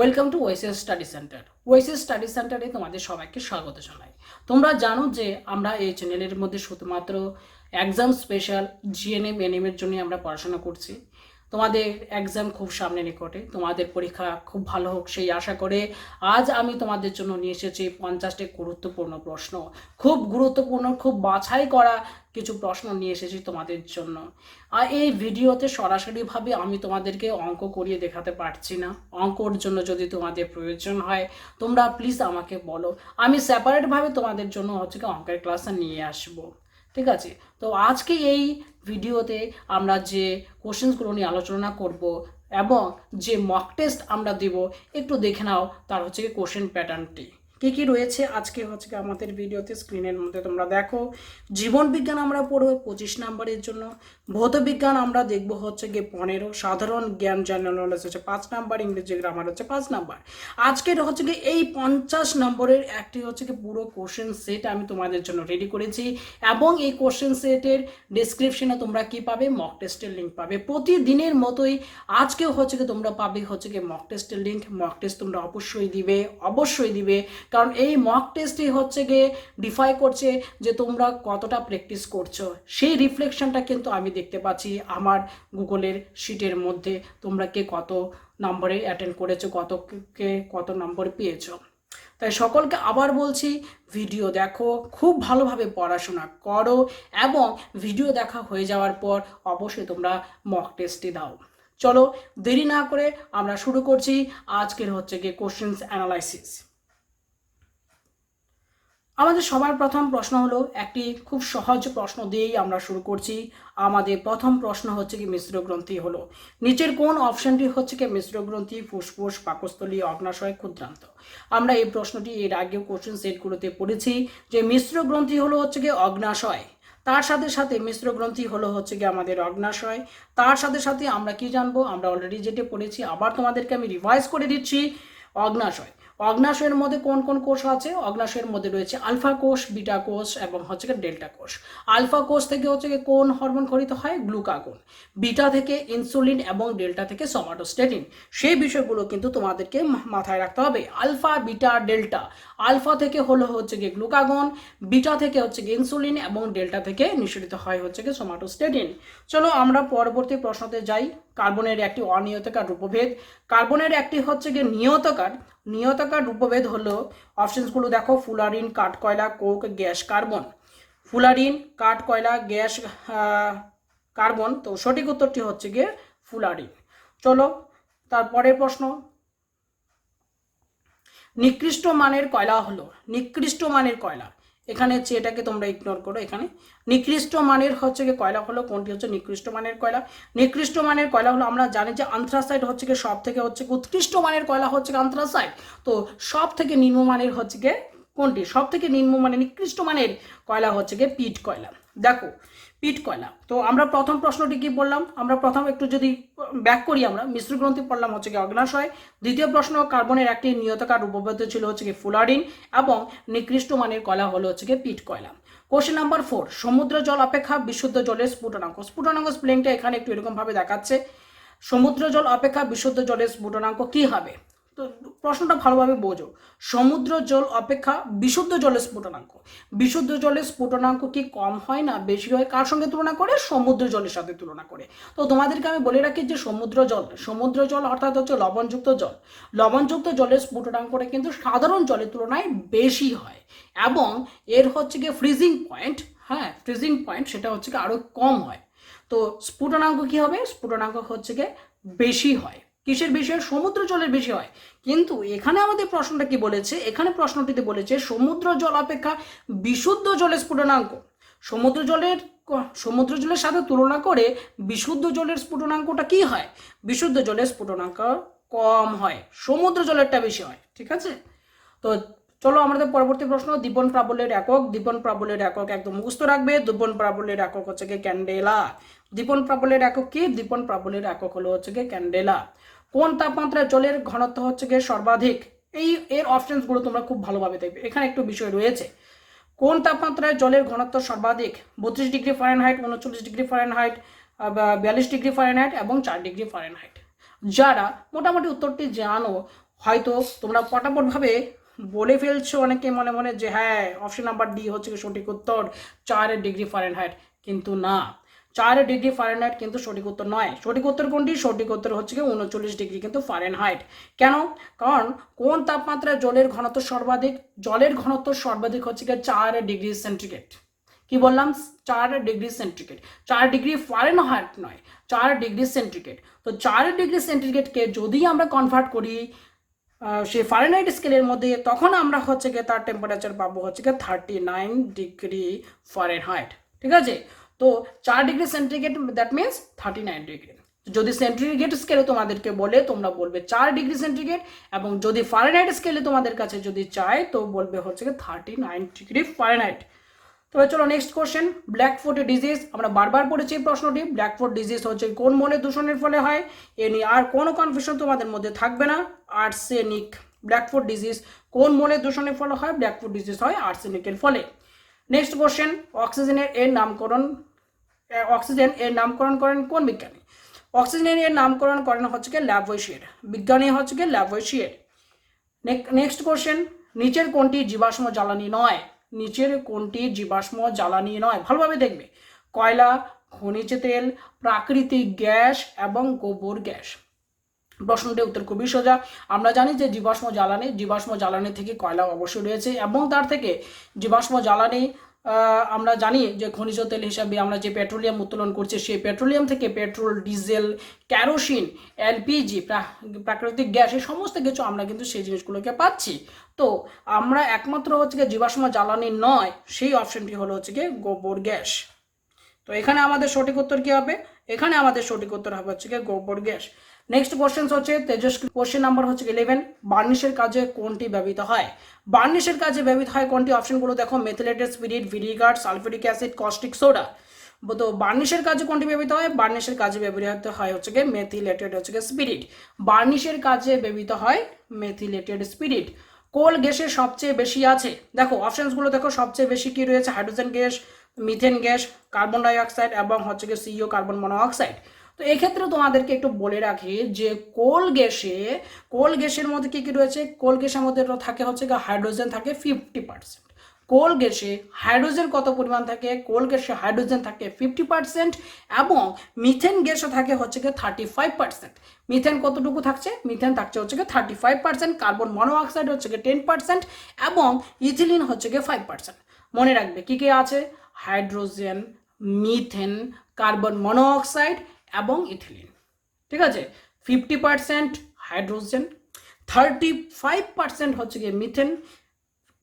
Welcome to Oasis study centre. Oasis study সেন্টারে তোমাদের সবাইকে স্বাগত জানাই। তোমরা জানো যে আমরা এই চ্যানেলের মধ্যে শুধুমাত্র এক্সাম স্পেশাল জিএনএম এনএমের জন্য আমরা পড়াশোনা করছি। তোমাদের এক্সাম খুব সামনে নিকটে, তোমাদের পরীক্ষা খুব ভালো হোক সেই আশা করে আজ আমি তোমাদের জন্য নিয়ে এসেছি 50টি গুরুত্বপূর্ণ প্রশ্ন। খুব গুরুত্বপূর্ণ, খুব বাছাই করা কিছু প্রশ্ন নিয়ে এসেছি তোমাদের জন্য। আর এই ভিডিওতে সরাসরিভাবে আমি তোমাদেরকে অঙ্ক করিয়ে দেখাতে পারছি না। অঙ্কর জন্য যদি তোমাদের প্রয়োজন হয় তোমরা প্লিজ আমাকে বলো, আমি সেপারেটভাবে তোমাদের জন্য অঙ্কের ক্লাসে নিয়ে আসবো। ঠিক আছে, তো আজকে এই ভিডিওতে আমরা যে কোশ্চেন্সগুলো নিয়ে আলোচনা করব এবং যে মক টেস্ট আমরা দিব একটু দেখে নাও তার কোশ্চেন প্যাটার্নটি কী রয়েছে আজকে আমাদের ভিডিওতে। স্ক্রিনের মধ্যে তোমরা দেখো, জীবন বিজ্ঞান আমরা পড়বো 25 নম্বরের জন্য, ভৌত বিজ্ঞান আমরা দেখবো 15, সাধারণ জ্ঞান জেনারেল নলেজ 5 নাম্বার, ইংরেজি গ্রামার 5 নাম্বার। আজকের এই 50 নম্বরের একটি পুরো কোশ্চেন সেট আমি তোমাদের জন্য রেডি করেছি এবং এই কোশ্চেন সেটের ডেসক্রিপশনে তোমরা কি পাবে, মক টেস্টের লিঙ্ক পাবে। প্রতিদিনের মতোই আজকেও তোমরা পাবে মক টেস্টের লিঙ্ক। মক টেস্ট তোমরা অবশ্যই দিবে, কারণ এই মক টেস্টই ডিফাই করছে যে তোমরা কতটা প্র্যাকটিস করছো। সেই রিফ্লেকশনটা কিন্তু আমি দেখতে পাচ্ছি আমার গুগলের শিটের মধ্যে, তোমরা কে কত নম্বরে অ্যাটেন্ড করেছো, কত নম্বর পেয়েছো। তাই সকলকে আবার বলছি, ভিডিও দেখো, খুব ভালোভাবে পড়াশোনা করো এবং ভিডিও দেখা হয়ে যাওয়ার পর অবশ্যই তোমরা মক টেস্টে দাও। চলো দেরি না করে আমরা শুরু করছি আজকের কোশ্চেন্স অ্যানালাইসিস। আমাদের সবার প্রথম প্রশ্ন হলো, একটি খুব সহজ প্রশ্ন দিয়েই আমরা শুরু করছি। আমাদের প্রথম প্রশ্ন মিশ্র গ্রন্থি হলো, নিচের কোন অপশনটি মিশ্র গ্রন্থি, ফুসফুস, পাকস্থলী, অগ্নাশয়, ক্ষুদ্রান্ত। আমরা এই প্রশ্নটি এর আগেও কোশ্চেন সেটগুলোতে পড়েছি যে মিশ্র গ্রন্থি হলো অগ্নাশয়। তার সাথে সাথে মিশ্র গ্রন্থি হলো আমাদের অগ্নাশয়। তার সাথে সাথে আমরা কি জানবো, আমরা অলরেডি যেটা পড়েছি, আবার তোমাদেরকে আমি রিভাইজ করে দিচ্ছি। অগ্নাশয়, অগ্নাশয়ের মধ্যে কোন কোন কোষ আছে? অগ্নাশয়ের মধ্যে রয়েছে আলফা কোষ, বিটা কোষ এবং ডেল্টা কোষ। আলফা কোষ থেকে কোন হরমোন খরিত হয়? গ্লুকাগন। বিটা থেকে ইনসুলিন এবং ডেল্টা থেকে সোমাটোস্টেটিন। সেই বিষয়গুলো কিন্তু তোমাদেরকে মাথায় রাখতে হবে। Alpha, beta, delta. আলফা থেকে হলো গ্লুকাগন, বিটা থেকে ইনসুলিন এবং ডেল্টা থেকে নিঃসরিত হয় সোমাটোস্টেটিন। চলো আমরা পরবর্তী প্রশ্নতে যাই। কার্বনের একটি অনিয়তকার রূপভেদ। কার্বনের একটি নিয়তকার রূপভেদ হলো, অপশনসগুলো দেখো, ফুলারিন, কাঠকয়লা, কোক, গ্যাস, কার্বন। ফুলারিন, কাঠকয়লা, গ্যাস, কার্বন। তো সঠিক উত্তরটি ফুলারিন। চলো তারপরের প্রশ্ন, নিকৃষ্ট মানের কয়লা হলো, নিকৃষ্ট মানের কয়লা। এখানে এটাকে তোমরা ইগনোর করো। এখানে নিকৃষ্ট মানের কয়লা হলো কোনটি? নিকৃষ্ট মানের কয়লা। নিকৃষ্ট মানের কয়লা হলো, আমরা জানি যে আন্থ্রাসাইট সব থেকে উৎকৃষ্ট মানের কয়লা আন্থ্রাসাইট। তো সব থেকে নিম্নমানের কোনটি? সব থেকে নিম্নমানের নিকৃষ্ট মানের কয়লা পিট কয়লা। দেখো পিট কয়লা। তো আমরা প্রথম প্রশ্নটি কি বললাম, আমরা প্রথম একটু যদি ব্যাক করি, আমরা মিশ্র গ্রন্থি পড়লাম অগ্নাশয়। দ্বিতীয় প্রশ্ন, কার্বনের একটি নিয়তকার রূপভেদ ছিল ফুলারিন এবং নিকৃষ্ট মানের কয়লা হলো পিট কয়লা। কোশ্চেন নাম্বার 4, সমুদ্র জল অপেক্ষা বিশুদ্ধ জলের স্ফুটনাঙ্ক। স্ফুটনাঙ্ক স্পেলিংটা এখানে একটু এরকম ভাবে দেখাচ্ছে, সমুদ্র জল অপেক্ষা বিশুদ্ধ জলের স্ফুটনাঙ্ক কি হবে? তো প্রশ্নটা ভালোভাবে বোঝো, সমুদ্র জল অপেক্ষা বিশুদ্ধ জলের স্ফুটনাঙ্ক। বিশুদ্ধ জলের স্ফুটনাঙ্ক কি কম হয় না বেশি হয়? কার সঙ্গে তুলনা করে? সমুদ্র জলের সাথে তুলনা করে। তো তোমাদেরকে আমি বলে রাখি যে সমুদ্র জল অর্থাৎ লবণযুক্ত জল। লবণযুক্ত জলের স্ফুটনাঙ্কটা কিন্তু সাধারণ জলের তুলনায় বেশি হয় এবং এর ফ্রিজিং পয়েন্ট, ফ্রিজিং পয়েন্ট সেটা আরো কম হয়। তো স্ফুটনাঙ্ক কি হবে? স্ফুটনাঙ্ক বেশি হয়। কিসের বেশি হয়? সমুদ্র জলের বেশি হয়। কিন্তু এখানে আমাদের প্রশ্নটা কি বলেছে? এখানে প্রশ্নটিতে বলেছে সমুদ্র জল অপেক্ষা বিশুদ্ধ জলের স্ফুটনাঙ্ক। সমুদ্র জলের সাথে তুলনা করে বিশুদ্ধ জলের স্ফুটনাঙ্কটা কি হয়? বিশুদ্ধ জলের স্ফুটনাঙ্ক কম হয়, সমুদ্র জলেরটা বেশি হয়। ঠিক আছে, তো চলো আমাদের পরবর্তী প্রশ্ন, দীপন প্রাবল্যের একক। দীপন প্রাবল্যের একক একদম মুখস্থ রাখবে। দীপন প্রাবল্যের একক ক্যান্ডেলা। দীপন প্রাবল্যের একক কি? দীপন প্রাবল্যের একক হলো ক্যান্ডেলা। কোন তাপমাত্রায় জলের ঘনত্ব সর্বাধিক? এর অপশনসগুলো তোমরা খুব ভালোভাবে দেখবে, এখানে একটু বিষয় রয়েছে। কোন তাপমাত্রায় জলের ঘনত্ব সর্বাধিক? 32 degree Fahrenheit, 39 degree Fahrenheit, 42 degree Fahrenheit এবং 4 ডিগ্রি ফারেনহাইট। যারা মোটামুটি উত্তরটি জানো হয়তো তোমরা পটাপটভাবে বলে ফেলছো অনেকে মনে মনে যে হ্যাঁ অপশন নাম্বার ডি হচ্ছে কি সঠিক উত্তর 4 ডিগ্রি ফারেনহাইট, কিন্তু না, 4 ডিগ্রি ফারেনহাইট কিন্তু সঠিক উত্তর নয়। সঠিক উত্তর কোনটি? সঠিক উত্তর হচ্ছে কি 39 ডিগ্রি কিন্তু ফারেনহাইট। কেন? কারণ কোন তাপমাত্রায় জলের ঘনত্ব সর্বাধিক? জলের ঘনত্ব সর্বাধিক হচ্ছে কি 4 ডিগ্রি সেন্টিগ্রেড। কি বললাম? 4 ডিগ্রি সেন্টিগ্রেড, 4 ডিগ্রি ফারেনহাইট নয়, 4 ডিগ্রি সেন্টিগ্রেড। তো 4 ডিগ্রি সেন্টিগ্রেডকে যদি আমরা কনভার্ট করি সেই ফারেনহাইট স্কেলের মধ্যে, তখন আমরা হচ্ছে গিয়ে তার টেম্পারেচার পাবো হচ্ছে গিয়ে 39 ডিগ্রি ফারেনহাইট। ঠিক আছে? তো 4 degree centigrade that means 39 degree. যদি সেন্টিগ্রেড স্কেলে তোমাদেরকে বলে তোমরা বলবে 4 ডিগ্রি সেন্টিগ্রেড, এবং যদি ফারেনহাইট স্কেলে তোমাদের কাছে যদি চায় তো বলবে হচ্ছে গিয়ে 39 ডিগ্রি ফারেনহাইট। তো চলো next question, black foot disease. আমরা বারবার পড়েছি এই প্রশ্নটি। ব্ল্যাক ফুট ডিজিজ হচ্ছে কোন মৌলের দূষণের ফলে হয়? এ নিয়ে আর কোনো কনফিউশন তোমাদের মধ্যে থাকবে না। আর্সেনিক। ব্ল্যাক ফুট ডিজিজ কোন মৌলের দূষণের ফলে হয়? ব্ল্যাক ফুট ডিজিজ হয় আর্সেনিকের ফলে। নেক্সট কোশ্চেন, অক্সিজেনের নামকরণ করেন কোন বিজ্ঞানী? অক্সিজেনের নামকরণ করেন হচ্ছে কি ল্যাভোইসিয়ের। বিজ্ঞানী হচ্ছে কি ল্যাভোইসিয়ের। নেক্সট কোশ্চেন, নিচের কোনটি জীবাশ্ম জ্বালানি নয়? নিচের কোনটি জীবাশ্ম জ্বালানি নয়? ভালোভাবে দেখবে। কয়লা, খনিজ তেল, প্রাকৃতিক গ্যাস এবং গোবর গ্যাস। প্রশ্নটির উত্তর খুবই সোজা। আমরা জানি যে জীবাশ্ম জ্বালানি থেকে কয়লা অবশ্যই রয়েছে, এবং তার থেকে জীবাশ্ম জ্বালানি আমরা জানি যে খনিজ তেল হিসাবে আমরা যে পেট্রোলিয়াম উত্তোলন করছি, সেই পেট্রোলিয়াম থেকে পেট্রোল, ডিজেল, কেরোসিন, এলপিজি, প্রাকৃতিক গ্যাস, এই সমস্ত কিছু আমরা কিন্তু সেই জিনিসগুলোকে পাচ্ছি। তো আমরা একমাত্র হচ্ছে গিয়ে জীবাশ্ম জ্বালানি নয়, সেই অপশনটি হলো হচ্ছে গিয়ে গোবর গ্যাস। তো এখানে আমাদের সঠিক উত্তর কি হবে? এখানে আমাদের সঠিক উত্তর হবে হচ্ছে গিয়ে গোবর গ্যাস। নেক্সট কোশ্চেন হচ্ছে তেজস্ক্রিয়। কোশ্চেন নাম্বার হচ্ছে 11, বার্নিশের কাজে কোনটি ব্যবহৃত হয়? বার্নিশের কাজে ব্যবহৃত হয় কোনটি? অপশনগুলো দেখো, methylated spirit, vinegar, sulphuric acid, caustic soda. তো বার্নিশের কাজে কোনটি ব্যবহৃত হয়? বার্নিশের কাজে ব্যবহৃত হয় হচ্ছে গিয়ে মেথিলেটেড হচ্ছে গিয়ে স্পিরিট। বার্নিশের কাজে ব্যবহৃত হয় মেথিলেটেড স্পিরিট। কোল গ্যাসের সবচেয়ে বেশি আছে, দেখো অপশনসগুলো দেখো, সবচেয়ে বেশি কি রয়েছে? Hydrogen gas, methane gas, carbon dioxide এবং হচ্ছে গিয়ে সিও কার্বন মনোঅক্সাইড। তো এক্ষেত্রে তোমাদেরকে একটু বলে রাখি যে কোল গ্যাসের মধ্যে কি কি রয়েছে? কোল গ্যাসের মধ্যে থাকে হচ্ছে গিয়ে হাইড্রোজেন থাকে 50%। কোল গ্যাসে হাইড্রোজেন কত পরিমাণ থাকে? কোল গ্যাসে হাইড্রোজেন থাকে 50%, এবং মিথেন গ্যাসও থাকে হচ্ছে গিয়ে 35%। মিথেন কতটুকু থাকছে? মিথেন থাকছে হচ্ছে গিয়ে 35%, কার্বন মনোঅক্সাইড হচ্ছে গিয়ে 10%, এবং ইথিলিন হচ্ছে গিয়ে 5%। মনে রাখবে কি কি আছে? হাইড্রোজেন, মিথেন, কার্বন মনোঅক্সাইড এবং ইথিলিন। ঠিক আছে? 50% হাইড্রোজেন, 35% হচ্ছে গিয়ে মিথেন,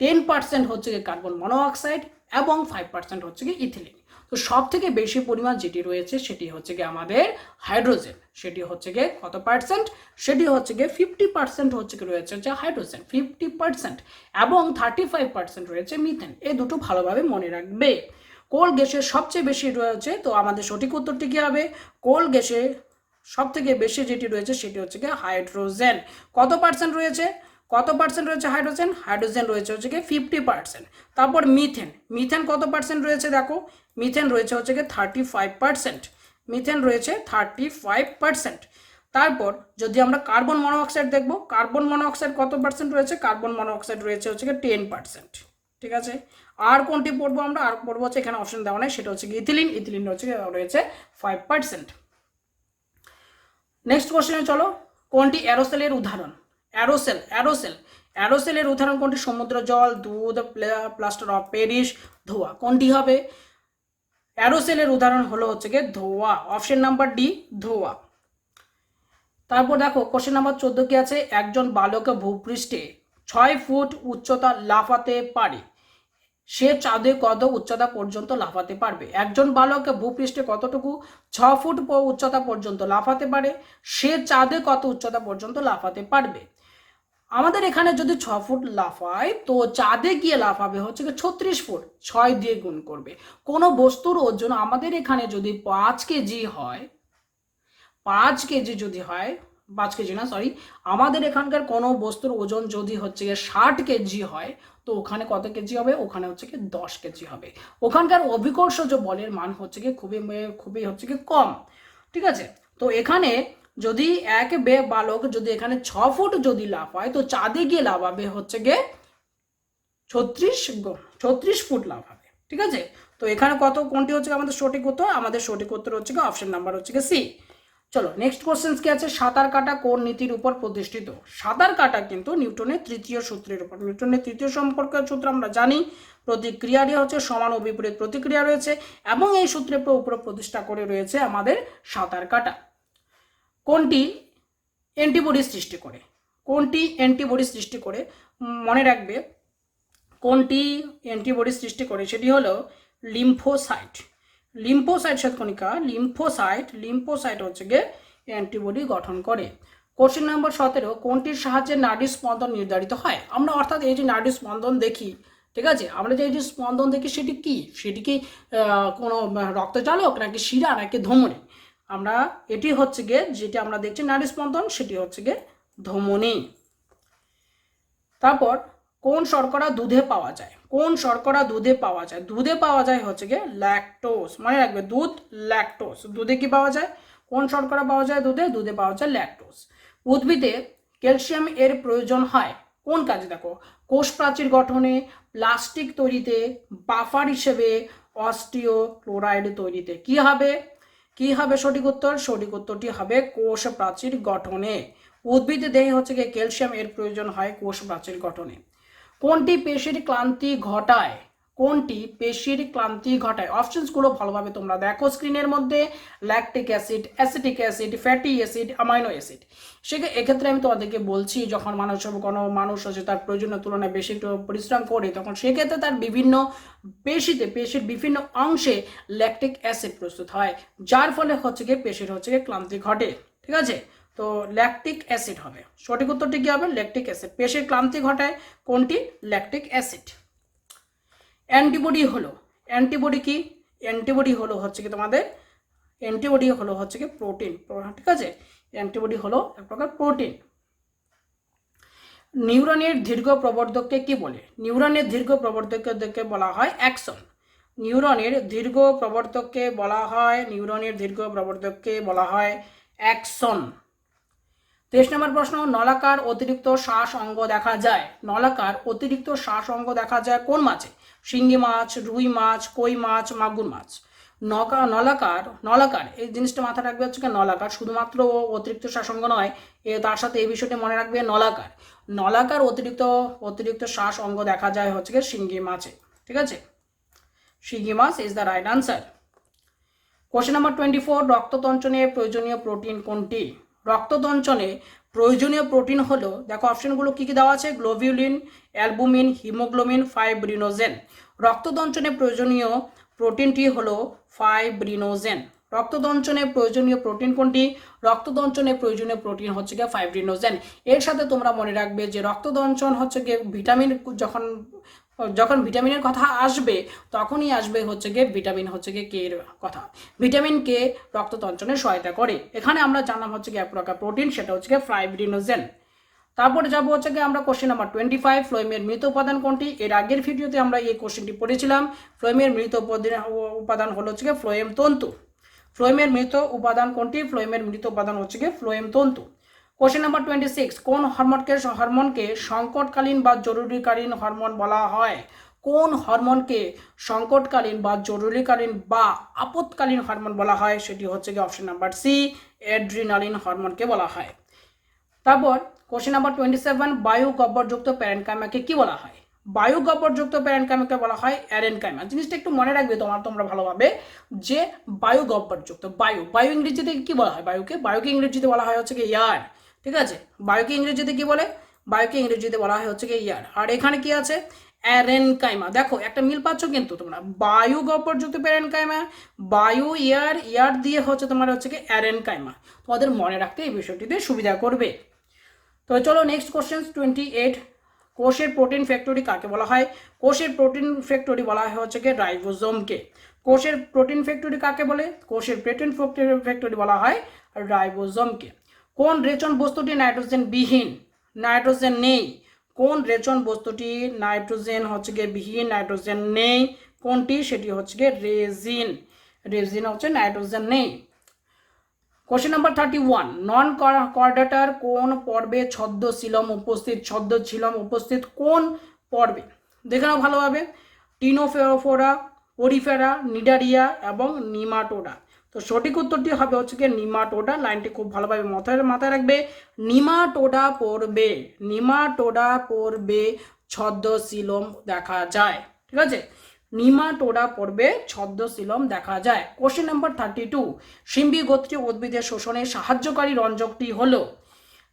10% হচ্ছে গিয়ে কার্বন মনোঅক্সাইড, এবং 5% হচ্ছে গিয়ে ইথিলিন। তো সব থেকে বেশি পরিমাণ যেটি রয়েছে সেটি হচ্ছে গিয়ে আমাদের হাইড্রোজেন। সেটি হচ্ছে গিয়ে কত পার্সেন্ট? সেটি হচ্ছে গিয়ে 50% হচ্ছে গিয়ে রয়েছে যে হাইড্রোজেন 50%, এবং 35% রয়েছে মিথেন। এই দুটো ভালোভাবে মনে রাখবে। কোল গ্যাসের সবচেয়ে বেশি রয়েছে, তো আমাদের সঠিক উত্তরটি কি হবে? কোল গ্যাসে সব থেকে বেশি যেটি রয়েছে সেটি হচ্ছে গিয়ে হাইড্রোজেন। কত পার্সেন্ট রয়েছে? হাইড্রোজেন? হাইড্রোজেন রয়েছে হচ্ছে গিয়ে 50%। তারপর মিথেন কত পার্সেন্ট রয়েছে? দেখো, মিথেন রয়েছে হচ্ছে গিয়ে 35%। মিথেন রয়েছে 35%। তারপর যদি আমরা কার্বন মনোঅক্সাইড দেখবো, কার্বন মনোঅক্সাইড কত পার্সেন্ট রয়েছে? কার্বন মনোঅক্সাইড রয়েছে হচ্ছে গিয়ে 10%। ঠিক আছে? আর কোনটি পড়বো আমরা? আর পড়বো হচ্ছে, এখানে অপশন দেওয়া নাই, সেটা হচ্ছে গিয়ে ইথিলিন হচ্ছে রয়েছে 5%। নেক্সট কোশ্চেনে চলো, কোনটি অ্যারোসেলের উদাহরণ? অ্যারোসেলের উদাহরণ কোনটি? সমুদ্র জল, দুধ, প্লাস্টার অফ প্যারিস, ধোঁয়া। কোনটি হবে? অ্যারোসেলের উদাহরণ হলো হচ্ছে গিয়ে ধোঁয়া। অপশন নাম্বার ডি, ধোঁয়া। তারপর দেখো কোশ্চেন নাম্বার 14 কি আছে? একজন বালক ভূপৃষ্ঠে 6 ফুট উচ্চতা লাফাতে পারে, সে চাঁদে কত উচ্চতা পর্যন্ত লাফাতে পারবে? একজন বালক ভূপৃষ্ঠে কতটুকু? 6 ফুট উচ্চতা পর্যন্ত লাফাতে পারে, সে চাঁদে কত উচ্চতা পর্যন্ত লাফাতে পারবে? আমাদের এখানে যদি 6 ফুট লাফায়, তো চাঁদে গিয়ে লাফাবে হচ্ছে 36 ফুট, 6 দিয়ে গুণ করবে। কোনো বস্তুর ওজন আমাদের এখানে যদি 5 কেজি হয়, 5 কেজি যদি হয়, 5 কেজি না সরি, আমাদের এখানকার কোনো বস্তুর ওজন যদি হচ্ছে 60 কেজি হয়, তো ওখানে কত কেজি হবে? ওখানে হচ্ছে 10 কেজি হবে। ওখানকার অভিকর্ষজ বলের মান হচ্ছে খুবই হচ্ছে কম। ঠিক আছে? তো এখানে যদি এক বালক যদি এখানে 6 ফুট যদি লাফায় তো চাঁদে গিয়ে লাফাবে হচ্ছে গিয়ে 36 ফুট লাফাবে। ঠিক আছে, তো এখানে কোনটি হচ্ছে আমাদের সঠিক উত্তর? আমাদের সঠিক উত্তর হচ্ছে গিয়ে অপশন নাম্বার হচ্ছে গিয়ে সি। চলো নেক্সট কোশ্চেন কি আছে, সাঁতার কাটা কোন নীতির উপর প্রতিষ্ঠিত? সাঁতার কাটা কিন্তু নিউটনের তৃতীয় সূত্রের উপর। নিউটনের তৃতীয় সম্পর্কের সূত্র আমরা জানি, প্রতিক্রিয়ারই হচ্ছে সমান ও বিপরীত প্রতিক্রিয়া রয়েছে, এবং এই সূত্রের উপর প্রতিষ্ঠা করে রয়েছে আমাদের সাঁতার কাটা। কোনটি অ্যান্টিবডি সৃষ্টি করে? কোনটি অ্যান্টিবডি সৃষ্টি করে? মনে রাখবে কোনটি অ্যান্টিবডি সৃষ্টি করে, সেটি হলো লিম্ফোসাইট। লিম্ফোসাইট শ্বেতকণিকা, লিম্ফোসাইট হচ্ছে গিয়ে অ্যান্টিবডি গঠন করে। কোশ্চেন নাম্বার 17, কোনটির সাহায্যে নাডি স্পন্দন নির্ধারিত হয়? আমরা অর্থাৎ এই যে নাডি স্পন্দন দেখি, ঠিক আছে, আমরা যে এই যে স্পন্দন দেখি সেটি কি? সেটি কি কোনো রক্তচালক নাকি শিরা নাকি ধমনী? আমরা এটি হচ্ছে গিয়ে যেটি আমরা দেখছি নাডি স্পন্দন, সেটি হচ্ছে গিয়ে ধমনী। তারপর কোন শর্করা দুধে পাওয়া যায়? কোন শর্করা দুধে পাওয়া যায়? দুধে পাওয়া যায় হচ্ছে গিয়ে ল্যাকটোজ। মনে রাখবে দুধ, ল্যাকটোজ। দুধে কি পাওয়া যায়? কোন শর্করা পাওয়া যায় দুধে? দুধে পাওয়া যায় ল্যাকটোজ। উদ্ভিদে ক্যালসিয়াম এর প্রয়োজন হয় কোন কাজে? দেখো, কোষ প্রাচীর গঠনে, প্লাস্টিক তৈরিতে, বাফার হিসেবে, অস্টিওক্লোরাইড তৈরিতে। কি হবে? কি হবে সঠিক উত্তর? সঠিক উত্তরটি হবে কোষ প্রাচীর গঠনে। উদ্ভিদে দেহে হচ্ছে গিয়ে ক্যালসিয়াম এর প্রয়োজন হয় কোষ প্রাচীর গঠনে। কোনটি পেশির ক্লান্তি ঘটায়? কোনটি পেশির ক্লান্তি ঘটায়? অপশনসগুলো ভালোভাবে তোমরা দেখো স্ক্রিনের মধ্যে। Lactic acid, acetic acid, fatty acid, amino acid. এক্ষেত্রে আমি তোমাদেরকে বলছি, যখন কোনো মানুষ হচ্ছে তার প্রয়োজনের তুলনায় বেশি একটু পরিশ্রম করে, তখন সেক্ষেত্রে তার বিভিন্ন পেশির বিভিন্ন অংশে ল্যাকটিক অ্যাসিড প্রস্তুত হয়, যার ফলে হচ্ছে গিয়ে পেশির হচ্ছে গিয়ে ক্লান্তি ঘটে। ঠিক আছে, তো ল্যাকটিক অ্যাসিড হবে সঠিক উত্তরটি। কি হবে? Lactic acid. পেশির ক্লান্তি ঘটায় কোনটি? Lactic acid. অ্যান্টিবডি কি? অ্যান্টিবডি হচ্ছে কি তোমাদের প্রোটিন। ঠিক আছে, অ্যান্টিবডি হলো এক প্রকার প্রোটিন। নিউরনের দীর্ঘ প্রবর্ধককে কি বলে? নিউরনের দীর্ঘ প্রবর্ধককে বলা হয় অ্যাক্সন। নিউরনের দীর্ঘ প্রবর্ধককে বলা হয় অ্যাক্সন। 23 নম্বর প্রশ্ন, নলাকার অতিরিক্ত শ্বাস অঙ্গ দেখা যায়? নলাকার অতিরিক্ত শ্বাস অঙ্গ দেখা যায় কোন মাছে? শিঙ্গি মাছ, রুই মাছ, কই মাছ, মাগুর মাছ। নলাকার এই জিনিসটা মাথায় রাখবে হচ্ছে নলাকার শুধুমাত্র অতিরিক্ত শ্বাস অঙ্গ নয়, তার সাথে এই বিষয়টি মনে রাখবে নলাকার অতিরিক্ত শ্বাস অঙ্গ দেখা যায় হচ্ছে শিঙ্গি মাছে। ঠিক আছে, শিঙ্গি মাছ is the right answer. Question number 24, রক্ততঞ্চনে প্রয়োজনীয় প্রোটিন কোনটি? রক্ততঞ্চনে প্রয়োজনীয় প্রোটিন হলো, দেখো অপশনগুলো কি কি দেওয়া আছে, গ্লোবিউলিন, অ্যালবুমিন, হিমোগ্লোবিন, ফাইব্রিনোজেন। রক্ততঞ্চনে প্রয়োজনীয় প্রোটিনটি হলো ফাইব্রিনোজেন। রক্ততঞ্চনে প্রয়োজনীয় প্রোটিন কোনটি? রক্ততঞ্চনে প্রয়োজনীয় প্রোটিন হচ্ছে গিয়ে ফাইব্রিনোজেন। এর সাথে তোমরা মনে রাখবে যে রক্ততঞ্চন হচ্ছে গিয়ে ভিটামিন, যখন ভিটামিনের কথা আসবে তখনই আসবে হচ্ছে গিয়ে ভিটামিন হচ্ছে গিয়ে কে এর কথা। ভিটামিন কে রক্ততঞ্চনে সহায়তা করে। এখানে আমরা জানলাম হচ্ছে গিয়ে এক প্রকার প্রোটিন, সেটা হচ্ছে গিয়ে ফাইব্রিনোজেন। তারপরে যাবো হচ্ছে গিয়ে আমরা কোশ্চেন নাম্বার 25, ফ্লোয়েমের মৃত উপাদান কোনটি? এর আগের ভিডিওতে আমরা এই কোশ্চেনটি পড়েছিলাম। ফ্লোয়েমের মৃত উপাদান হলো হচ্ছে গিয়ে ফ্লোয়েম তন্তু। ফ্লোয়েমের মৃত উপাদান কোনটি? ফ্লোয়েমের মৃত উপাদান হচ্ছে গিয়ে ফ্লোয়েম তন্তু। কোশ্চেন নাম্বার 26, কোন হরমোনকে সংকটকালীন বা জরুরিকালীন হরমোন বলা হয়? কোন হরমোনকে সংকটকালীন বা জরুরিকালীন বা আপৎকালীন হরমোন বলা হয়? সেটি হচ্ছে গিয়ে অপশন নাম্বার সি, অ্যাড্রিনালিন হরমোনকে বলা হয়। তারপর কোশ্চেন নাম্বার 27, বায়ু গহ্বরযুক্ত প্যারেনকাইমাকে কি বলা হয়? বায়ু গহ্বরযুক্ত প্যারেনকাইমাকে বলা হয় অ্যারেনকাইমা। জিনিসটা একটু মনে রাখবে তোমরা ভালোভাবে, যে বায়ু গহ্বরযুক্ত, বায়ু ইংরেজিতে কি বলা হয়? বায়ুকে ইংরেজিতে বলা হয় হচ্ছে কি এয়ার। ঠিক আছে, বায়ুকে ইংরেজিতে কি বলে? বায়ুকে ইংরেজিতে বলা হয় হচ্ছে কি এয়ার। আর এখানে কি আছে? অ্যারেনকাইমা। দেখো একটা মিল পাচ্ছ কিন্তু তোমরা, বায়ু গহ্বরযুক্ত প্যারেনকাইমা, বায়ু এয়ার দিয়ে হচ্ছে তোমার হচ্ছে কি অ্যারেনকাইমা। তোমাদের মনে রাখতে এই বিষয়টিতে সুবিধা করবে। তো চলো নেক্সট কোশ্চেন 28, কোষের প্রোটিন ফ্যাক্টরি কাকে বলা হয়? কোষের প্রোটিন ফ্যাক্টরি বলা হয় হচ্ছে কি রাইবোজোমকে। কোষের প্রোটিন ফ্যাক্টরি কাকে বলে? কোষের প্রোটিন ফ্যাক্টরি বলা হয় রাইবোজোমকে। কোন রেচন বস্তুটি নাইট্রোজেন বিহীন? নাইট্রোজেন নেই। কোন রেচন বস্তুটি নাইট্রোজেন হচ্ছে গিয়ে বিহীন, নাইট্রোজেন নেই? কোনটি? সেটি হচ্ছে গিয়ে রেজিন। রেজিন হচ্ছে নাইট্রোজেন নেই। কোশ্চেন নাম্বার 31, নন কর্ডাটার কোন পর্বে ছদ্মশিলম উপস্থিত? ছদ্মশিলম উপস্থিত কোন পর্বে? দেখে নাও ভালোভাবে। টিনোফোরা, পরিফেরা, নিডারিয়া এবং নিমাটোডা। তো সঠিক উত্তরটি হবে হচ্ছে কি নিমাটোডা। লাইনটি খুব ভালোভাবে মাথায় রাখবে। নিমাটোডা পর্বে, নিমাটোডা পর্বে ছদ্মশিলম দেখা যায়। ঠিক আছে, নিমাটোডা পর্বে ছদ্মশিলম দেখা যায়। কোশ্চেন নাম্বার 32, সিম্বি গোত্রীয় উদ্ভিদের শোষণে সাহায্যকারী রঞ্জকটি হলো?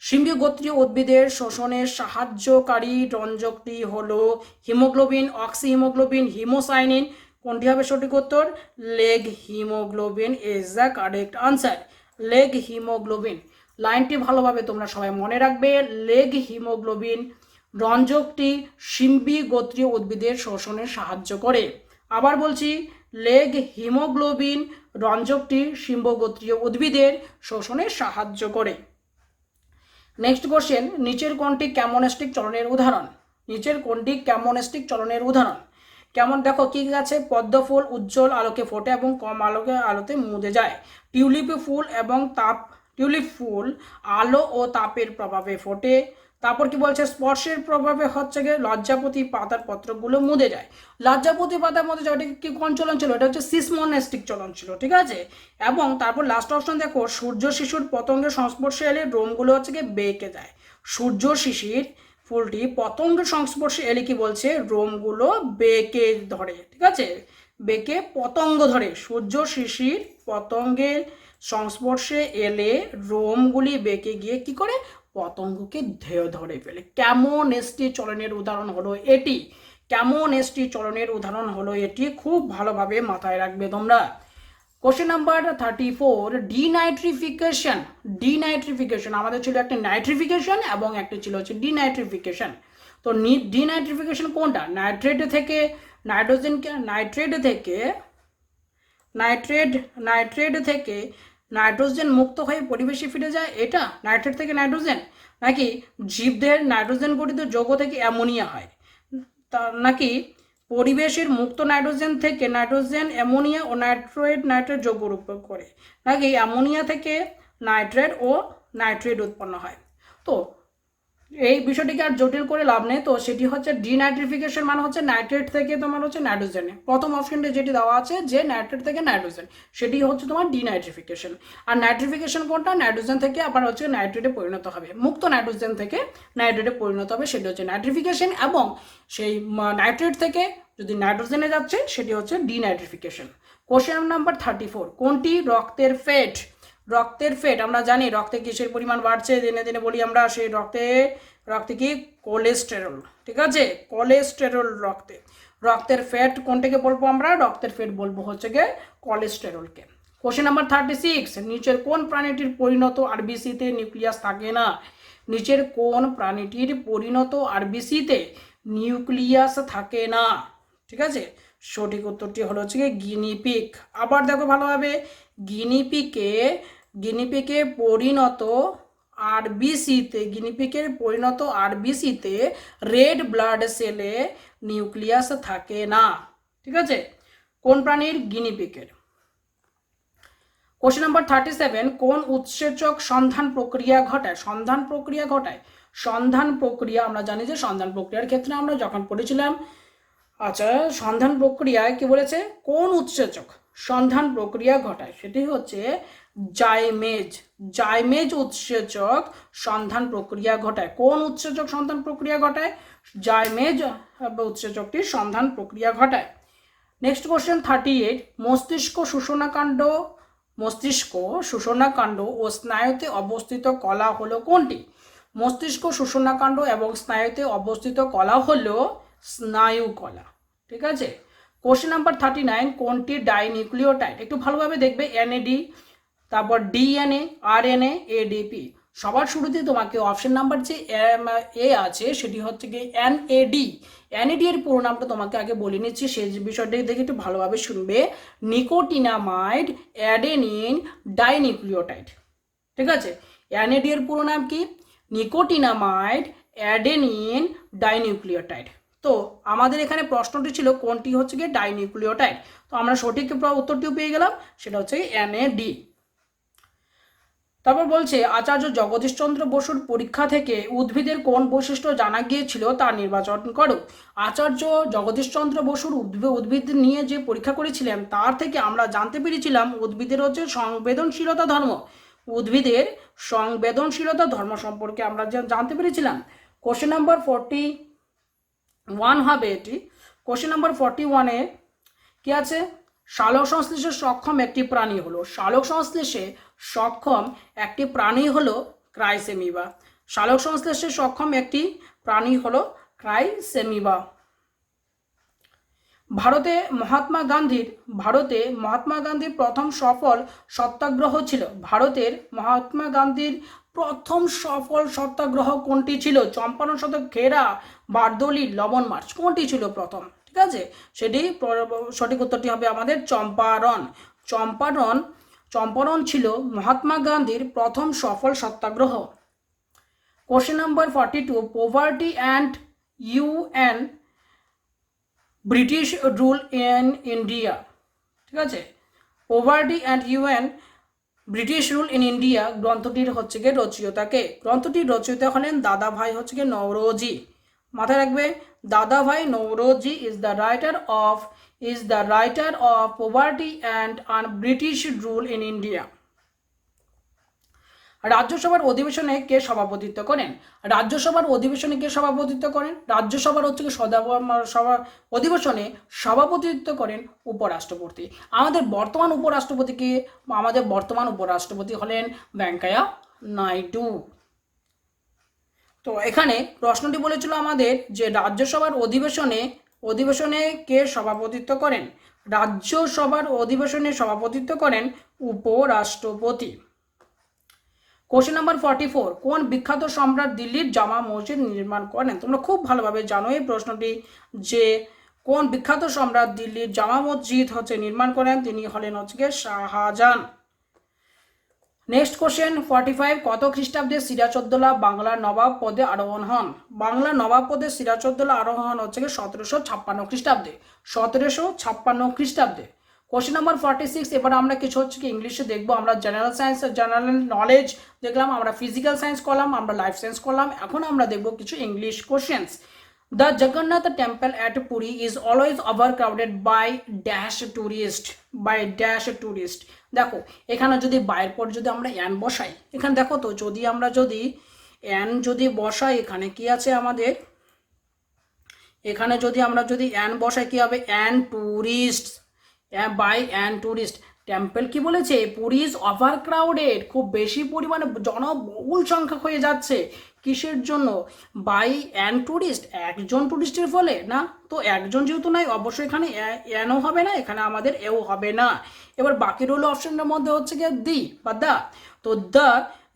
সিম্বি গোত্রীয় উদ্ভিদের শোষণে সাহায্যকারী রঞ্জকটি হলো হিমোগ্লোবিন, অক্সি হিমোগ্লোবিন, হিমোসাইনিন। কোনটি হবে সঠিক উত্তর? Leg haemoglobin is the correct answer. Leg haemoglobin. লাইনটি ভালোভাবে তোমরা সবাই মনে রাখবে। লেগ হিমোগ্লোবিন রঞ্জকটি সিম্বি গোত্রীয় উদ্ভিদের শোষণে সাহায্য করে। আবার বলছি, লেগ হিমোগ্লোবিন রঞ্জকটি সিম্বগোত্রীয় উদ্ভিদের শোষণে সাহায্য করে। নেক্সট কোশ্চেন, নিচের কোনটি ক্যামোনেস্টিক চলনের উদাহরণ? নিচের কোনটি ক্যামোনেস্টিক চলনের উদাহরণ? কেমন দেখো কি আছে, পদ্ম ফুল উজ্জ্বল আলোকে ফোটে এবং কম আলোতে মুদে যায়। টিউলিপ ফুল এবং টিউলিপ ফুল আলো ও তাপের প্রভাবে ফোটে। তারপর কি বলছে, স্পর্শের প্রভাবে হচ্ছে গিয়ে লজ্জাপতি পাতার পত্রগুলো মুদে যায়। লজ্জাপতি পাতার মধ্যে যেটা কি কোন চলন ছিল? এটা হচ্ছে সিসমোনেস্টিক চলন ছিল। ঠিক আছে, এবং তারপর লাস্ট অপশন দেখো, সূর্য শিশুর পতঙ্গের সংস্পর্শে এলে রোমগুলো হচ্ছে গিয়ে বেঁকে যায়। সূর্য শিশির ফুলটি পতঙ্গের সংস্পর্শে এলে কি বলছে, রোমগুলো বেঁকে ধরে। ঠিক আছে, বেঁকে পতঙ্গ ধরে। সূর্য শিশির পতঙ্গের সংস্পর্শে এলে রোমগুলি বেঁকে গিয়ে কি করে, পতঙ্গকে ধরে ফেলে। ক্যামোনেস্টি চলনের উদাহরণ হলো এটি। ক্যামোনেস্টি চলনের উদাহরণ হলো এটি। খুব ভালোভাবে মাথায় রাখবে তোমরা। Question number 34, denitrification. ডিনাইট্রিফিকেশন আমাদের ছিল একটা নাইট্রিফিকেশন এবং একটা ছিল হচ্ছে ডিনাইট্রিফিকেশন। তো ডিনাইট্রিফিকেশন কোনটা? নাইট্রেট থেকে নাইট্রোজেনকে, নাইট্রেট থেকে নাইট্রোজেন মুক্ত হয়ে পরিবেশে ফিরে যায়, এটা নাইট্রেট থেকে নাইট্রোজেন, নাকি জীবদের নাইট্রোজেন গঠিত যৌগ থেকে অ্যামোনিয়া হয়, নাকি পরিবেশের মুক্ত নাইট্রোজেন থেকে নাইট্রোজেন অ্যামোনিয়া ও নাইট্রেট যৌগ রূপ করে, নাকি অ্যামোনিয়া থেকে নাইট্রেট ও নাইট্রেট উৎপন্ন হয়। তো এই বিষয়টিকে আর জটিল করে লাভ নেই। তো সেটি হচ্ছে ডিনাইট্রিফিকেশন, মানে হচ্ছে নাইট্রেট থেকে তোমার হচ্ছে নাইট্রোজেনে। প্রথম অপশনটি যেটি দেওয়া আছে যে নাইট্রেট থেকে নাইট্রোজেন, সেটি হচ্ছে তোমার ডিনাইট্রিফিকেশন। আর নাইট্রিফিকেশন কোনটা? নাইট্রোজেন থেকে আবার হচ্ছে নাইট্রেটে পরিণত হবে, মুক্ত নাইট্রোজেন থেকে নাইট্রেটে পরিণত হবে, সেটি হচ্ছে নাইট্রিফিকেশন। এবং সেই নাইট্রেট থেকে যদি নাইট্রোজেনে যাচ্ছে সেটি হচ্ছে ডিনাইট্রিফিকেশন। কোশ্চেন নাম্বার 34, কোনটি রক্তের ফ্যাট? রক্তের ফ্যাট আমরা জানি রক্তে কিসের পরিমাণ বাড়ছে দিনে দিনে, বলি আমরা সেই রক্তে কি কোলেস্টেরল। ঠিক আছে, কোলেস্টেরল রক্তের ফ্যাট কোনটাকে বলবো আমরা? রক্তের ফ্যাট বলবো হচ্ছে গিয়ে কোলেস্টেরলকে। কোশ্চেন নাম্বার 36, নিচের কোন প্রাণীটির পরিণত আরবিসিতে নিউক্লিয়াস থাকে না? নিচের কোন প্রাণীটির পরিণত আরবিসিতে নিউক্লিয়াস থাকে না? ঠিক আছে, সঠিক উত্তরটি হলো হচ্ছে গিয়ে গিনিপিগ। আবার দেখো ভালোভাবে, গিনিপিকে পরিণত আরবিসিতে রেড ব্লাড সেলে নিউক্লিয়াস থাকে না। ঠিক আছে, কোন প্রাণীর? গিনিপিগের। কোশ্চেন নাম্বার 37, কোন উৎসেচক সন্ধান প্রক্রিয়া ঘটায়? সন্ধান প্রক্রিয়া আমরা জানি যে সন্ধান প্রক্রিয়ার ক্ষেত্রে আমরা যখন পড়েছিলাম, আচ্ছা সন্ধান প্রক্রিয়ায় কি বলেছে, কোন উৎসেচক সন্ধান প্রক্রিয়া ঘটায়? সেটি হচ্ছে জাইমেজ উৎসেচক সন্ধান প্রক্রিয়া ঘটায়। কোন উৎসেচক সন্ধান প্রক্রিয়া ঘটায়? জাইমেজ উৎসেচকটি সন্ধান প্রক্রিয়া ঘটায়। নেক্সট কোশ্চেন 38, মস্তিষ্ক শোষণাকাণ্ড ও স্নায়ুতে অবস্থিত কলা হলো কোনটি? মস্তিষ্ক শোষণাকাণ্ড এবং স্নায়ুতে অবস্থিত কলা হলো স্নায়ু কলা। ঠিক আছে, কোশ্চেন নাম্বার 39, কোনটি ডাইনিউক্লিওটাইড? একটু ভালোভাবে দেখবে, এনএডি, তারপর ডিএনএ, আরএনএ, এডিপি। সবার শুরুতে তোমাকে অপশন নাম্বার যে এ আছে সেটি হচ্ছে কি এনএডি। এনএডি এর পুরো নামটা তোমাকে আগে বলে নিচ্ছি, সেই বিষয়টি দেখে একটু ভালোভাবে শুনবে। Nicotinamide adenine dinucleotide. ঠিক আছে, এনএডি এর পুরো নাম কি? Nicotinamide adenine dinucleotide. তো আমাদের এখানে প্রশ্নটি ছিল কোনটি হচ্ছে গিয়ে ডাইনিউক্লিওটাইড। তো আমরা সঠিক উত্তরটিও পেয়ে গেলাম, সেটা হচ্ছে এনএডি। তারপর বলছে আচার্য জগদীশচন্দ্র বসুর পরীক্ষা থেকে উদ্ভিদের কোন বৈশিষ্ট্য জানা গিয়েছিল তা নির্বাচন করো। আচার্য জগদীশচন্দ্র বসুর উদ্ভিদ নিয়ে যে পরীক্ষা করেছিলেন তার থেকে আমরা জানতে পেরেছিলাম উদ্ভিদের হচ্ছে সংবেদনশীলতা ধর্ম। উদ্ভিদের সংবেদনশীলতা ধর্ম সম্পর্কে আমরা জানতে পেরেছিলাম। কোশ্চেন নাম্বার 41 হবে এটি। কোশ্চেন নাম্বার 41-এ কি আছে? সালোক সংশ্লেষে সক্ষম একটি প্রাণী হলো, সালোক সংশ্লেষে সক্ষম একটি প্রাণী হলো ক্রাইসেমিবা। সালোক সংশ্লেষে সক্ষম একটি প্রাণী হলো ক্রাইসেমিবা। ভারতে মহাত্মা গান্ধীর প্রথম সফল সত্যাগ্রহ ছিল। ভারতের মহাত্মা গান্ধীর প্রথম সফল সত্যাগ্রহ কোনটি ছিল? চম্পারণ শতক, খেরা, বারদৌলি, লবণ মার্চ, কোনটি ছিল প্রথম? ঠিক আছে, সেটি সঠিক উত্তরটি হবে আমাদের চম্পারণ। চম্পারণ ছিল মহাত্মা গান্ধীর প্রথম সফল সত্যাগ্রহ। Question number 42, poverty and un British rule in India. ঠিক আছে, poverty and un British rule in India গ্রন্থটির হচ্ছে গিয়ে রচয়িতাকে? গ্রন্থটির রচয়িতা হলেন দাদাভাই হচ্ছে গিয়ে নওরোজি। মাথায় রাখবে, দাদাভাই Naoroji is the writer of poverty and British rule in India. রাজ্যসভার অধিবেশনে কে সভাপতিত্ব করেন? রাজ্যসভার অধিবেশনে কে সভাপতিত্ব করেন? রাজ্যসভার হচ্ছে অধিবেশনে সভাপতিত্ব করেন উপরাষ্ট্রপতি। আমাদের বর্তমান উপরাষ্ট্রপতি হলেন ভেঙ্কাইয়া নাইডু। তো এখানে প্রশ্নটি বলেছিল আমাদের যে রাজ্যসভার অধিবেশনে কে সভাপতিত্ব করেন? রাজ্যসভার অধিবেশনে সভাপতিত্ব করেন উপরাষ্ট্রপতি। কোশ্চেন নাম্বার 44, কোন বিখ্যাত সম্রাট দিল্লির জামা মসজিদ নির্মাণ করেন? তোমরা খুব ভালোভাবে জানো এই প্রশ্নটি, যে কোন বিখ্যাত সম্রাট দিল্লির জামা মসজিদ হচ্ছে নির্মাণ করেন? তিনি হলেন হচ্ছে শাহজাহান। নেক্সট কোশ্চেন 45, কত খ্রিস্টাব্দে সিরাজউদ্দৌলা বাংলার নবাব পদে আরোহণ হন? বাংলার নবাব পদে সিরাজউদ্দৌলা আরোহণ হচ্ছে 1756 খ্রিস্টাব্দে। 1756 খ্রিস্টাব্দে। কোশ্চেন নাম্বার 46, এবার আমরা কিছু হচ্ছে কি ইংলিশে দেখবো। আমরা জেনারেল সায়েন্স, জেনারেল নলেজ দেখলাম, আমরা ফিজিক্যাল সায়েন্স করলাম, আমরা লাইফ সায়েন্স করলাম, এখন আমরা দেখবো কিছু English questions. The Jagannath temple at Puri is always overcrowded by dash tourist. দেখো এখানে যদি বাইরের পর যদি আমরা অ্যান বসাই, এখানে দেখো তো যদি আমরা অ্যান বসাই, এখানে কি আছে আমাদের? এখানে আমরা যদি অ্যান বসাই কি হবে? An tourist, by an tourist. Temple কি বলেছে? পুরী ইজ ওভারক্রাউডেড, খুব বেশি পরিমাণে জনবহুল সংখ্যা হয়ে যাচ্ছে। কিসের জন্য? বাই অ্যান টুরিস্ট, একজন টুরিস্টের ফলে না। তো একজন যেহেতু নাই, অবশ্যই এখানে অ্যানও হবে না, এখানে আমাদের এও হবে না। এবার বাকি রইল অপশনের মধ্যে হচ্ছে গিয়ে দি বা দা। তো দা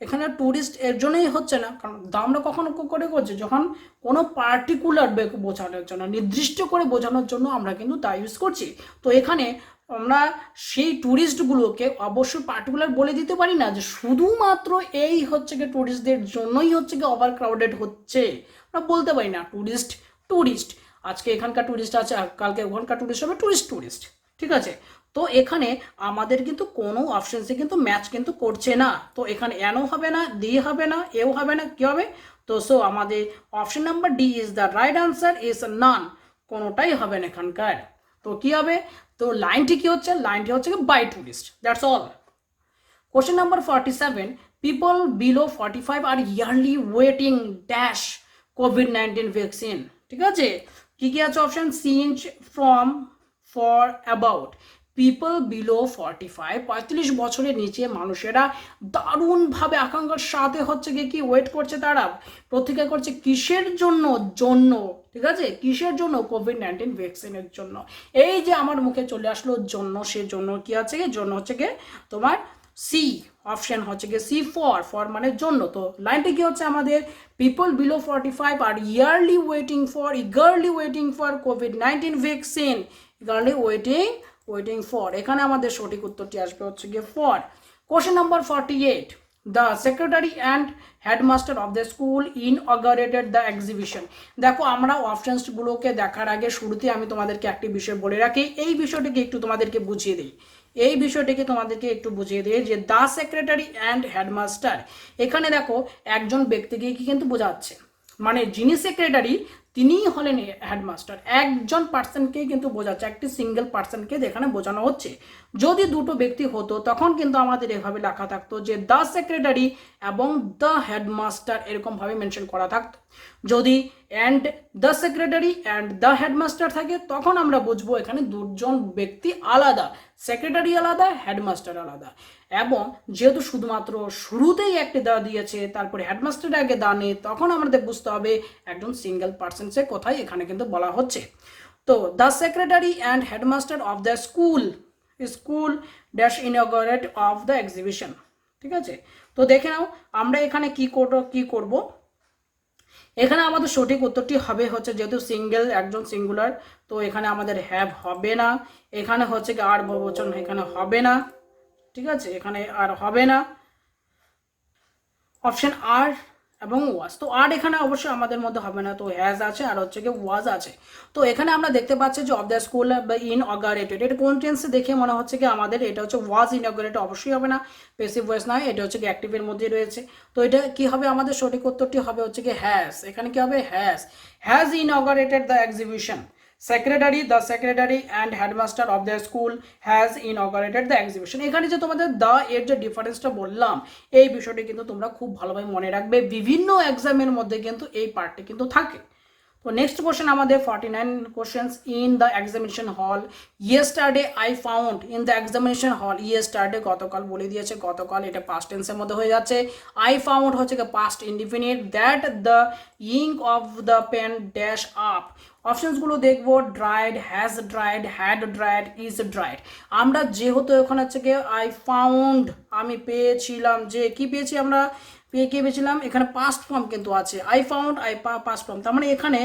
এখানে টুরিস্ট এর জন্যই হচ্ছে না, কারণ দা আমরা কখনো করে করছি যখন কোনো পার্টিকুলার বোঝানোর জন্য, নির্দিষ্ট করে বোঝানোর জন্য আমরা কিন্তু তা ইউজ করছি। তো এখানে আমরা সেই ট্যুরিস্টগুলোকে অবশ্যই পার্টিকুলার বলে দিতে পারি না যে শুধুমাত্র এই হচ্ছে গিয়ে ট্যুরিস্টদের জন্যই হচ্ছে গিয়ে ওভার ক্রাউডেড হচ্ছে, আমরা বলতে পারি না। ট্যুরিস্ট আজকে এখানকার ট্যুরিস্ট আছে, কালকে ওখানকার ট্যুরিস্ট হবে, ট্যুরিস্ট। ঠিক আছে, তো এখানে আমাদের কিন্তু কোনো অপশনসে কিন্তু ম্যাচ কিন্তু করছে না। তো এখানে এনও হবে না, ডি হবে না, এও হবে না, কি হবে? তো সো আমাদের option number D is the right answer, is none, কোনোটাই হবে না এখানকার। তো কি হবে? তো লাইনটি কি হচ্ছে? লাইনটি হচ্ছে by tourist, that's all. Question number 47, people below 45 are eagerly waiting dash কোভিড-19 ভ্যাকসিন। ঠিক আছে, কি কি আছে option? Since, from, for, about. People below 45 বছরের নিচে মানুষেরা দারুণভাবে আকাঙ্ক্ষার সাথে হচ্ছে গিয়ে কি ওয়েট করছে, তারা প্রতীক্ষা করছে কিসের জন্য? ঠিক আছে, কিসের জন্য? কোভিড-19 ভ্যাকসিনের জন্য। এই যে আমার মুখে চলে আসলো জন্য, সে জন্য কি আছে? জন্য হচ্ছে গিয়ে তোমার সি অপশন হচ্ছে গিয়ে সি, ফর মানে জন্য। তো লাইনটা কি হচ্ছে আমাদের? People below 45 are eagerly waiting for কোভিড-19 ভ্যাকসিন। ইগারলি ওয়েটিং ফর, এখানে আমাদের সঠিক উত্তরটি আসবে হচ্ছে গিয়ে for. Question number 48, the secretary and headmaster of the school inaugurated the exhibition. দেখো আমরা অপশনসগুলোকে দেখার আগে শুরুতে আমি তোমাদেরকে একটি বিষয় বলে রাখি, এই বিষয়টিকে একটু তোমাদেরকে বুঝিয়ে দিই। এই বিষয়টিকে তোমাদেরকে একটু বুঝিয়ে দিই যে দ্য সেক্রেটারি অ্যান্ড হেডমাস্টার, এখানে দেখো একজন ব্যক্তিকে কি কিন্তু বোঝাচ্ছে, মানে যিনি সেক্রেটারি তিনিই হলেন হেডমাস্টার, একজন পার্সনকেই কিন্তু বোঝাচ্ছে, একটি সিঙ্গেল পার্সনকে এখানে বোঝানো হচ্ছে। যদি দুটো ব্যক্তি হতো তখন কিন্তু আমাদের এভাবে লেখা থাকতো যে দ্য সেক্রেটারি এবং দ্য হেডমাস্টার, এরকমভাবে মেনশন করা থাকতো। যদি and the secretary and the headmaster থাকে তখন আমরা বুঝবো এখানে দুজন ব্যক্তি আলাদা, সেক্রেটারি আলাদা, হেডমাস্টার আলাদা। এবং যেহেতু শুধুমাত্র শুরুতেই একটি দা দিয়েছে, তারপরে হেডমাস্টার আগে দা নেই, তখন আমাদের বুঝতে হবে একজন সিঙ্গেল পার্সনসের কথাই এখানে কিন্তু বলা হচ্ছে। তো the secretary and headmaster of the school dash ইনঅগারেট of the exhibition. ঠিক আছে, তো দেখে নাও আমরা এখানে কি করব। এখানে আমাদের সঠিক উত্তরটি হবে হচ্ছে, যেহেতু সিঙ্গেল একজন সিঙ্গুলার, তো এখানে আমাদের হ্যাভ হবে না, এখানে হচ্ছে কি আর বহুবচন এখানে হবে না। ঠিক আছে, এখানে আর হবে না, অপশন আর এবং ওয়াজ। তো আর এখানে অবশ্যই আমাদের মধ্যে হবে না, তো হ্যাজ আছে আর হচ্ছে কি ওয়াজ আছে। তো এখানে আমরা দেখতে পাচ্ছি যে অফ দ্য স্কুল বা ইনঅগারেটেড, এটা কোন টেন্সে দেখে মনে হচ্ছে কি আমাদের এটা হচ্ছে ওয়াজ ইনঅগারেটেড, অবশ্যই হবে না, পেসিভ ভয়েস নয়, এটা হচ্ছে কি অ্যাক্টিভের মধ্যে রয়েছে। তো এটা কি হবে, আমাদের সঠিক উত্তরটি হবে হচ্ছে কি হ্যাজ। এখানে কি হবে, has inaugurated the exhibition. The secretary and headmaster of the school has inaugurated the exhibition। এখানে যে তোমাদের দা এর যে ডিফারেন্সটা বললাম, এই বিষয়টি কিন্তু তোমরা খুব ভালোভাবে মনে রাখবে, বিভিন্ন এক্সামের মধ্যে কিন্তু এই পার্টটি কিন্তু থাকে। তো নেক্সট কোশ্চেন আমাদের 49 questions in the examination hall. Yesterday I found in the examination hall. Yesterday গতকাল বলে দিয়েছে, গতকাল এটা পাস্ট টেন্সের মধ্যে হয়ে যাচ্ছে। আই ফাউন্ড হচ্ছে past indefinite that the ink of the pen dash up. অপশনসগুলো দেখবো, dried, has dried, had dried, is dried. আমরা যেহেতু এখানে হচ্ছে গিয়ে আই ফাউন্ড, আমি পেয়েছিলাম, যে কি পেয়েছি আমরা পেয়েছিলাম, এখানে পাস্ট ফর্ম কিন্তু আছে, আই ফাউন্ড, পাস্ট ফর্ম, তার মানে এখানে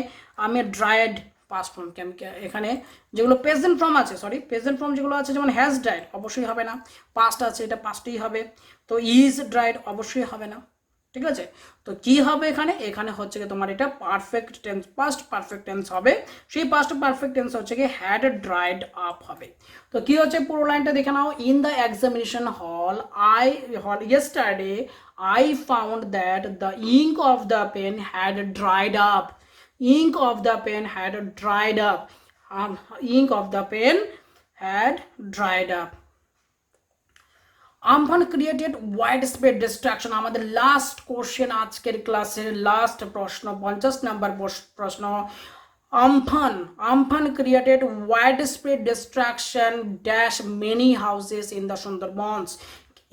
আমি ড্রাইড পাস্ট ফর্মকে আমি এখানে যেগুলো প্রেজেন্ট ফর্ম আছে, প্রেজেন্ট ফর্ম যেগুলো আছে, যেমন হ্যাজ ড্রাইড অবশ্যই হবে না, পাস্ট আছে এটা পাস্টেই হবে, তো ইজ ড্রাইড অবশ্যই হবে না। ঠিক আছে, তো কি হবে এখানে হচ্ছে কি তোমার এটা perfect tense, past perfect tense হবে, সেই পাস্ট পারফেক্ট টেন্স হচ্ছে কি হ্যাড ড্রাইড আপ হবে। তো কি হচ্ছে পুরো লাইনটা দেখে নাও, in the examination hall yesterday I found that the ink of the pen had dried up. Ink of the pen had dried up. Ink of the pen had dried up. Amphan created wide spread destruction. আমাদের last question আজকের ক্লাসের last প্রশ্ন, 50 number প্রশ্ন। Amphan created wide spread destruction dash many houses in the Sundarbans.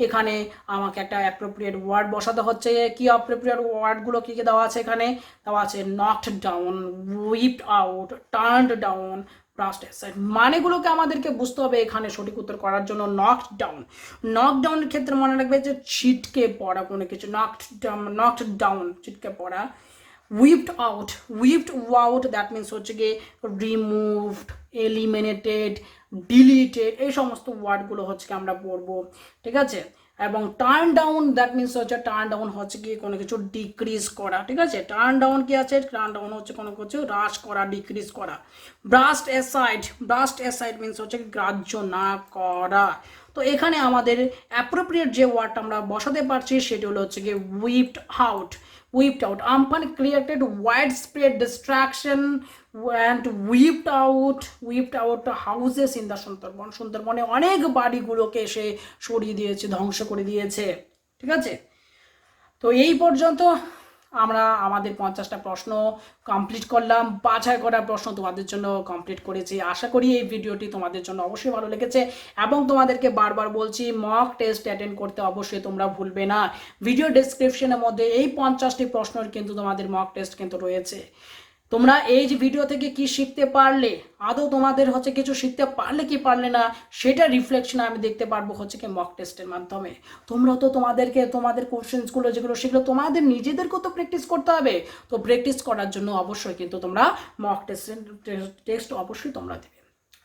এখানে আমাকে একটা appropriate word বসাতে হচ্ছে। কি অ্যাপ্রোপ্রিয়েট ওয়ার্ডগুলো কী কী দেওয়া আছে, এখানে দেওয়া আছে knocked down, whipped out, turned down, brushed aside. মানেগুলোকে আমাদেরকে বুঝতে হবে এখানে সঠিক উত্তর করার জন্য। নকডাউনের ক্ষেত্রে মনে রাখবে যে ছিটকে পড়া কোনো কিছু, নকড ডাউন ছিটকে পড়া। হুইপড আউট দ্যাট মিনস হচ্ছে গিয়ে রিমুভড, এলিমিনেটেড, ডিলিটেড, এই সমস্ত ওয়ার্ডগুলো হচ্ছে কি আমরা পড়বো। ঠিক আছে, এবং টার্ন ডাউন দ্যাট মিনস হচ্ছে, টার্ন ডাউন হচ্ছে কি কোনো কিছু ডিক্রিজ করা। ঠিক আছে, টার্ন ডাউন কি আছে, টার্ন ডাউন হচ্ছে কোনো কিছু হ্রাস করা, ডিক্রিজ করা। ব্রাস্ট অ্যাসাইড মিনস হচ্ছে গ্রাহ্য না করা। তো এখানে আমাদের অ্যাপ্রোপ্রিয়েট যে ওয়ার্ডটা আমরা বসাতে পারছি সেটি হলো হচ্ছে গিয়ে whipped out. Amphan created wide spread destruction and whipped out houses in the Sundarban. সুন্দরবনে অনেক বাড়িগুলোকে এসে সরিয়ে দিয়েছে, ধ্বংস করে দিয়েছে। ঠিক আছে, তো এই পর্যন্ত আমরা আমাদের 50টা প্রশ্ন কমপ্লিট করলাম, বাছাই করা প্রশ্ন তোমাদের জন্য কমপ্লিট করেছি। আশা করি এই ভিডিওটি তোমাদের জন্য অবশ্যই ভালো লেগেছে, এবং তোমাদেরকে বারবার বলছি মক টেস্ট অ্যাটেন্ড করতে অবশ্যই তোমরা ভুলবে না। ভিডিও ডেসক্রিপশনের মধ্যে এই 50টি প্রশ্নের কিন্তু তোমাদের মক টেস্ট কিন্তু রয়েছে। তোমরা এই যে ভিডিও থেকে কি শিখতে পারলে, আদৌ তোমাদের হচ্ছে কিছু শিখতে পারলে কি পারলে না, সেটা রিফ্লেকশন আমি দেখতে পারবো হচ্ছে কি মক টেস্টের মাধ্যমে। তোমরা তো তোমাদের কোশ্চেন্সগুলো যেগুলো শিখলো তোমাদের নিজেদেরকেও তো প্র্যাকটিস করতে হবে। তো প্র্যাকটিস করার জন্য অবশ্যই কিন্তু তোমরা মক টেস্ট অবশ্যই তোমরা দেবে।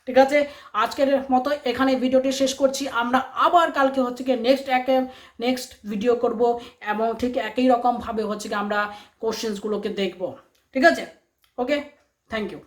ঠিক আছে, আজকের মতো এখানে ভিডিওটি শেষ করছি। আমরা আবার কালকে হচ্ছে কি নেক্সট ভিডিও করব, এবং ঠিক একই রকমভাবে হচ্ছে কি আমরা কোশ্চেন্সগুলোকে দেখব। ঠিক আছে, ওকে, থ্যাংক ইউ।